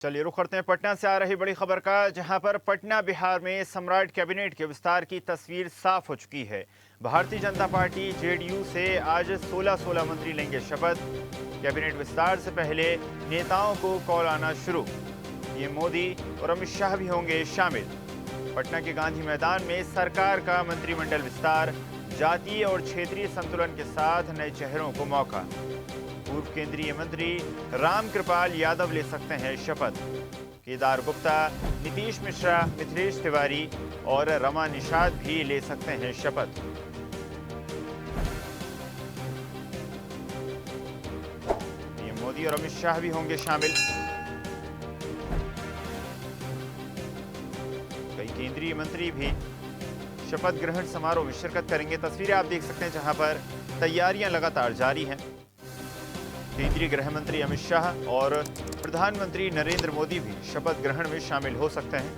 चलिए रुख करते हैं पटना से आ रही बड़ी खबर का, जहां पर पटना बिहार में सम्राट कैबिनेट के विस्तार की तस्वीर साफ हो चुकी है। भारतीय जनता पार्टी जेडीयू से आज 16 मंत्री लेंगे शपथ। कैबिनेट विस्तार से पहले नेताओं को कॉल आना शुरू। पीएम मोदी और अमित शाह भी होंगे शामिल। पटना के गांधी मैदान में सरकार का मंत्रिमंडल विस्तार, जातीय और क्षेत्रीय संतुलन के साथ नए चेहरों को मौका। पूर्व केंद्रीय मंत्री रामकृपाल यादव ले सकते हैं शपथ। केदार गुप्ता, नीतीश मिश्रा, मिथिलेश तिवारी और रमा निषाद भी ले सकते हैं शपथ। पीएम मोदी और अमित शाह भी होंगे शामिल। कई केंद्रीय मंत्री भी शपथ ग्रहण समारोह में शिरकत करेंगे। तस्वीरें आप देख सकते हैं जहां पर तैयारियां लगातार जारी हैं। केंद्रीय गृह मंत्री अमित शाह और प्रधानमंत्री नरेंद्र मोदी भी शपथ ग्रहण में शामिल हो सकते हैं।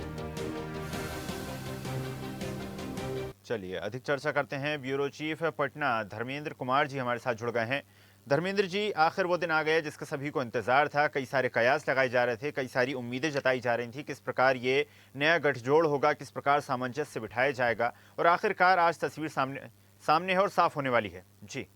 चलिए अधिक चर्चा करते हैं। ब्यूरो चीफ पटना धर्मेंद्र कुमार जी हमारे साथ जुड़ गए हैं। धर्मेंद्र जी, आखिर वो दिन आ गया जिसका सभी को इंतजार था। कई सारे कयास लगाए जा रहे थे, कई सारी उम्मीदें जताई जा रही थी किस प्रकार ये नया गठजोड़ होगा, किस प्रकार सामंजस्य बिठाया जाएगा, और आखिरकार आज तस्वीर सामने है और साफ होने वाली है। जी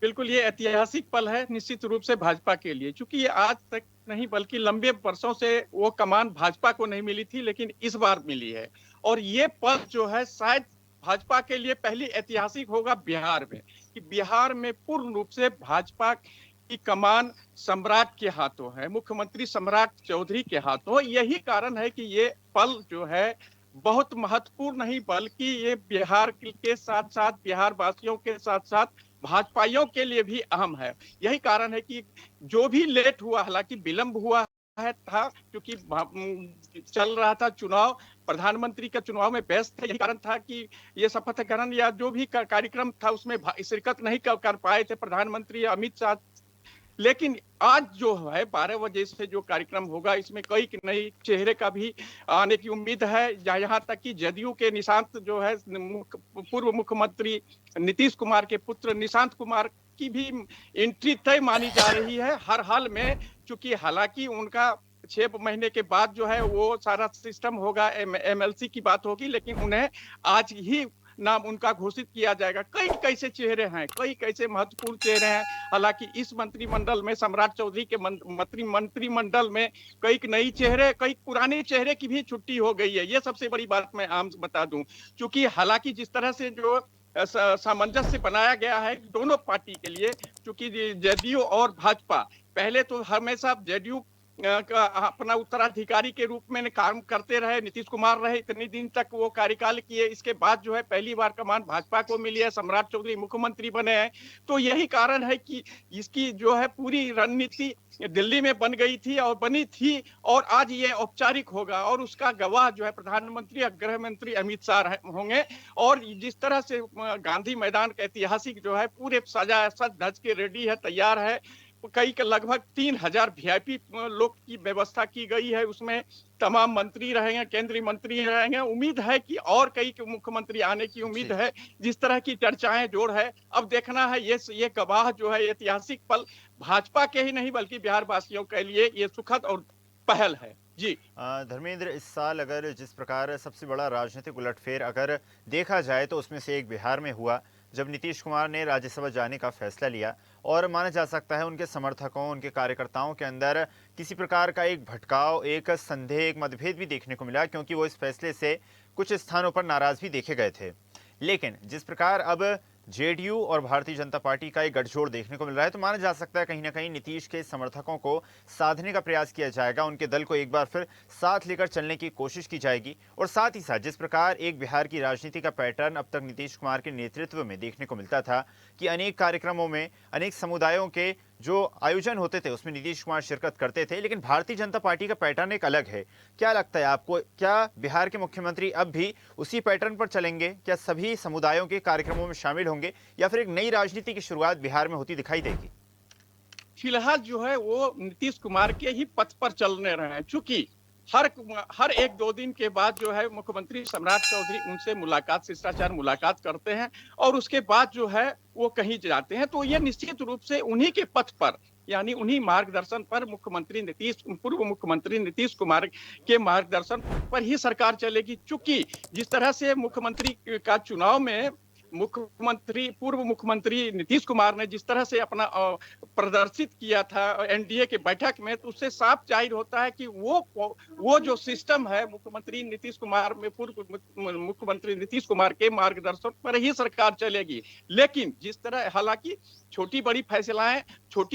बिल्कुल, ये ऐतिहासिक पल है निश्चित रूप से भाजपा के लिए, क्योंकि ये आज तक नहीं बल्कि लंबे वर्षों से वो कमान भाजपा को नहीं मिली थी, लेकिन इस बार मिली है। और ये पल जो है शायद भाजपा के लिए पहली ऐतिहासिक होगा बिहार में, कि बिहार में पूर्ण रूप से भाजपा की कमान सम्राट के हाथों है, मुख्यमंत्री सम्राट चौधरी के हाथों। यही कारण है कि ये पल जो है बहुत महत्वपूर्ण नहीं बल्कि ये बिहार के साथ साथ बिहार वासियों के साथ साथ भाजपाइयों के लिए भी अहम है। यही कारण है कि जो भी लेट हुआ, हालांकि विलंब हुआ है था, क्योंकि चल रहा था चुनाव, प्रधानमंत्री का चुनाव में व्यस्त थे। यही कारण था कि ये शपथ ग्रहण या जो भी कार्यक्रम था उसमें शिरकत नहीं कर पाए थे प्रधानमंत्री अमित शाह। लेकिन आज जो है 12 बजे से जो कार्यक्रम होगा, इसमें कई नए चेहरे का भी आने की उम्मीद है। यहाँ तक कि जदयू के निशांत जो है पूर्व मुख्यमंत्री नीतीश कुमार के पुत्र निशांत कुमार की भी एंट्री तय मानी जा रही है हर हाल में, क्योंकि हालांकि उनका 6 महीने के बाद जो है वो सारा सिस्टम होगा, एमएलसी की बात होगी, लेकिन उन्हें आज ही नाम उनका घोषित किया जाएगा। कई कैसे चेहरे हैं, कई कैसे महत्वपूर्ण चेहरे हैं। हालांकि इस मंत्रिमंडल में सम्राट चौधरी के मंत्रिमंडल में कई नई चेहरे, कई पुराने चेहरे की भी छुट्टी हो गई है। ये सबसे बड़ी बात मैं आम बता दूं, क्योंकि हालांकि जिस तरह से जो सामंजस्य बनाया गया है दोनों पार्टी के लिए, क्योंकि जेडीयू और भाजपा पहले तो हमेशा जेडीयू अपना उत्तराधिकारी के रूप में काम करते रहे, नीतीश कुमार रहे, इतने दिन तक वो कार्यकाल किए। इसके बाद जो है पहली बार कमान भाजपा को मिली है, सम्राट चौधरी मुख्यमंत्री बने हैं। तो यही कारण है कि इसकी जो है पूरी रणनीति दिल्ली में बन गई थी और बनी थी, और आज ये औपचारिक होगा और उसका गवाह जो है प्रधानमंत्री और गृह मंत्री अमित शाह होंगे। और जिस तरह से गांधी मैदान का ऐतिहासिक जो है पूरे सजा सज धज के रेडी है, तैयार है। कई के लगभग 3000 वीआईपी लोग की व्यवस्था की गई है, उसमें तमाम मंत्री रहेंगे, केंद्रीय मंत्री रहेंगे। उम्मीद है कि और कई के मुख्यमंत्री आने की उम्मीद है। जिस तरह की चर्चाएं जोड़ है, अब देखना है ये गवाह जो है ऐतिहासिक पल भाजपा के ही नहीं बल्कि बिहार वासियों के लिए ये सुखद और पहल है। जी धर्मेंद्र, इस साल अगर जिस प्रकार सबसे बड़ा राजनीतिक उलटफेर अगर देखा जाए तो उसमें से एक बिहार में हुआ, जब नीतीश कुमार ने राज्यसभा जाने का फैसला लिया। और माना जा सकता है उनके समर्थकों, उनके कार्यकर्ताओं के अंदर किसी प्रकार का एक भटकाव, एक संदेह, एक मतभेद भी देखने को मिला, क्योंकि वो इस फैसले से कुछ स्थानों पर नाराज भी देखे गए थे। लेकिन जिस प्रकार अब जेडीयू और भारतीय जनता पार्टी का एक गठजोड़ देखने को मिल रहा है, तो माना जा सकता है कहीं ना कहीं नीतीश के समर्थकों को साधने का प्रयास किया जाएगा, उनके दल को एक बार फिर साथ लेकर चलने की कोशिश की जाएगी। और साथ ही साथ जिस प्रकार एक बिहार की राजनीति का पैटर्न अब तक नीतीश कुमार के नेतृत्व में देखने को मिलता था कि अनेक कार्यक्रमों में अनेक समुदायों के जो आयोजन होते थे उसमें नीतीश कुमार शिरकत करते थे, लेकिन भारतीय जनता पार्टी का पैटर्न एक अलग है। क्या लगता है आपको, क्या बिहार के मुख्यमंत्री अब भी उसी पैटर्न पर चलेंगे? क्या सभी समुदायों के कार्यक्रमों में शामिल होंगे, या फिर एक नई राजनीति की शुरुआत बिहार में होती दिखाई देगी? फिलहाल जो है वो नीतीश कुमार के ही पथ पर चलने रहे हैं, चूंकि हर 1-2 दिन के बाद जो है मुख्यमंत्री सम्राट चौधरी उनसे मुलाकात, शिष्टाचार मुलाकात करते हैं और उसके बाद जो है वो कहीं जाते हैं। तो ये निश्चित रूप से उन्हीं के पथ पर यानी उन्हीं मार्गदर्शन पर पूर्व मुख्यमंत्री नीतीश कुमार के मार्गदर्शन पर ही सरकार चलेगी। चूंकि जिस तरह से मुख्यमंत्री का चुनाव में पूर्व मुख्यमंत्री नीतीश कुमार ने जिस तरह से अपना प्रदर्शित किया था एनडीए के बैठक में, तो उससे साफ जाहिर होता है कि वो जो सिस्टम है पूर्व मुख्यमंत्री नीतीश कुमार के मार्गदर्शन पर ही सरकार चलेगी। लेकिन जिस तरह, हालांकि छोटी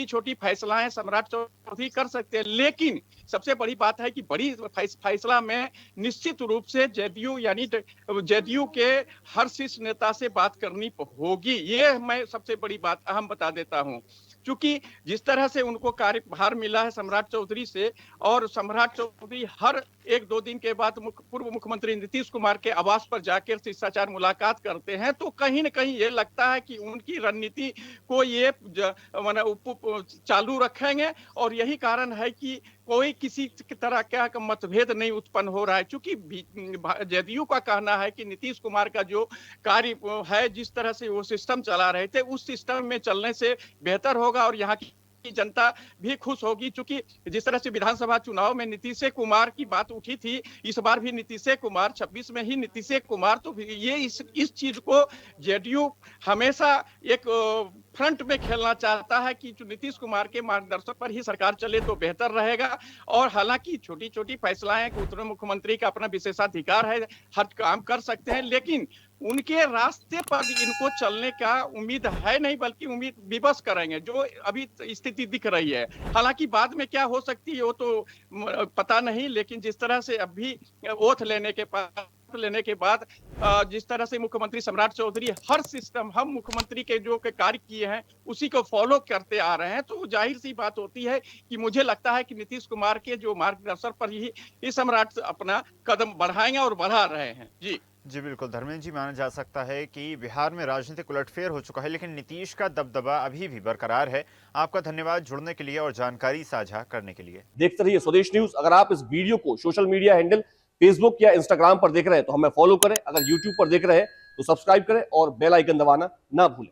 छोटी फैसलाएं सम्राट चौधरी कर सकते हैं, लेकिन सबसे बड़ी बात है कि बड़ी फैसला में निश्चित रूप से जेडीयू के हर शीर्ष नेता से बात करनी होगी। ये मैं सबसे बड़ी बात अहम बता देता हूं, क्योंकि जिस तरह से उनको कार्यभार मिला है सम्राट चौधरी से, और सम्राट चौधरी हर 1-2 दिन के बाद पूर्व मुख्यमंत्री नीतीश कुमार के आवास पर जाकर शिष्टाचार मुलाकात करते हैं, तो कहीं न कहीं ये लगता है कि उनकी रणनीति को ये चालू रखेंगे। और यही कारण है कि कोई किसी तरह का मतभेद नहीं उत्पन्न हो रहा है, क्योंकि जेडीयू का कहना है कि नीतीश कुमार का जो कार्य है, जिस तरह से वो सिस्टम चला रहे थे, उस सिस्टम में चलने से बेहतर होगा और यहाँ की जनता भी खुश होगी। क्योंकि जिस तरह से विधानसभा चुनाव में नीतीश कुमार की बात उठी थी, इस बार भी नीतीश कुमार, 26 में ही नीतीश कुमार, तो ये इस चीज को जेडीयू हमेशा एक फ्रंट में खेलना चाहता है कि जो नीतीश कुमार के मार्गदर्शन पर ही सरकार चले तो बेहतर रहेगा। और हालांकि छोटी छोटी फैसलाएं, उत्तर मुख्यमंत्री का अपना विशेषाधिकार है, हर काम कर सकते हैं, लेकिन उनके रास्ते पर इनको चलने का उम्मीद है नहीं, बल्कि उम्मीद विवश करेंगे जो अभी स्थिति दिख रही है। हालांकि बाद में क्या हो सकती है वो तो पता नहीं, लेकिन जिस तरह से अभी ओथ लेने के बाद जिस तरह से मुख्यमंत्री सम्राट चौधरी हम मुख्यमंत्री के जो कार्य किए हैं उसी को फॉलो करते आ रहे हैं, तो जाहिर सी बात होती है कि मुझे लगता है कि नीतीश कुमार के जो मार्गदर्शन पर ही सम्राट अपना कदम बढ़ाएंगे और बढ़ा रहे हैं। जी बिल्कुल धर्मेंद्र जी, माना जा सकता है कि बिहार में राजनीतिक उलटफेर हो चुका है, लेकिन नीतीश का दबदबा अभी भी बरकरार है। आपका धन्यवाद जुड़ने के लिए और जानकारी साझा करने के लिए। देखते रहिए स्वदेश न्यूज। अगर आप इस वीडियो को सोशल मीडिया हैंडल फेसबुक या इंस्टाग्राम पर देख रहे हैं तो हमें फॉलो करें, अगर यूट्यूब पर देख रहे हैं तो सब्सक्राइब करें और बेल आइकन दबाना ना भूलें।